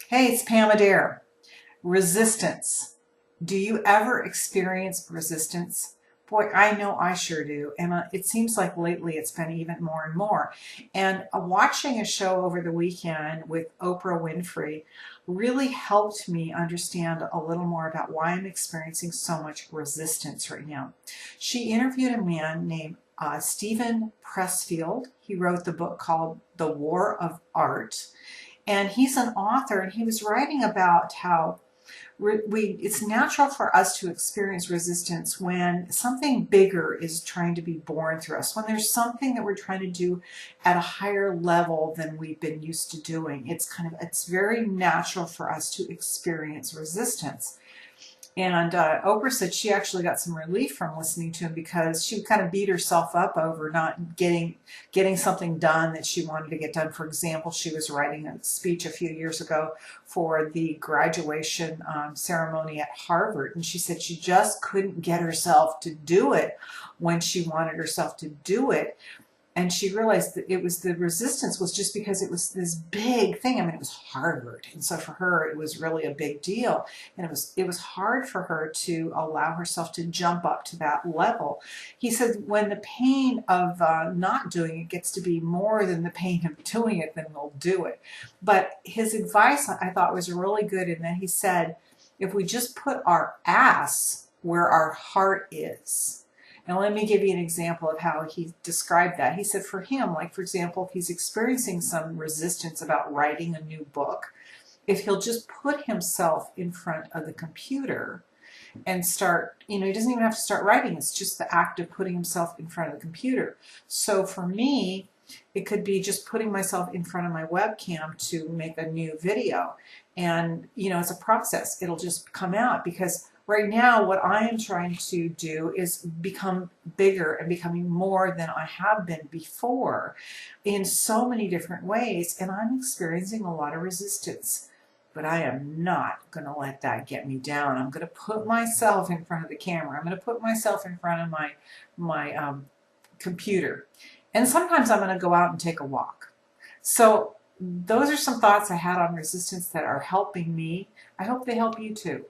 Hey, it's Pam Adair. Resistance. Do you ever experience resistance? Boy, I know I sure do. And it seems like lately it's been even more and more. And watching a show over the weekend with Oprah Winfrey really helped me understand a little more about why I'm experiencing so much resistance right now. She interviewed a man named Stephen Pressfield. He wrote the book called The War of Art, and he's an author, and he was writing about how it's natural for us to experience resistance when something bigger is trying to be born through us, when there's something that we're trying to do at a higher level than we've been used to doing. It's very natural for us to experience resistance. And Oprah said she actually got some relief from listening to him because she kind of beat herself up over not getting something done that she wanted to get done. For example, she was writing a speech a few years ago for the graduation ceremony at Harvard, and she said she just couldn't get herself to do it when she wanted herself to do it. And she realized that it was the resistance was just because it was this big thing. I mean, it was Harvard, and so for her it was really a big deal, and it was hard for her to allow herself to jump up to that level. He said when the pain of not doing it gets to be more than the pain of doing it, then we'll do it. But his advice I thought was really good in that he said, if we just put our ass where our heart is. Now, let me give you an example of how he described that. He said for him, like for example, if he's experiencing some resistance about writing a new book, if he'll just put himself in front of the computer and start, he doesn't even have to start writing, it's just the act of putting himself in front of the computer. So for me, it could be just putting myself in front of my webcam to make a new video. And, it's a process. It'll just come out because right now what I am trying to do is become bigger and becoming more than I have been before in so many different ways. And I'm experiencing a lot of resistance. But I am not going to let that get me down. I'm going to put myself in front of the camera. I'm going to put myself in front of my computer. And sometimes I'm going to go out and take a walk. So those are some thoughts I had on resistance that are helping me. I hope they help you too.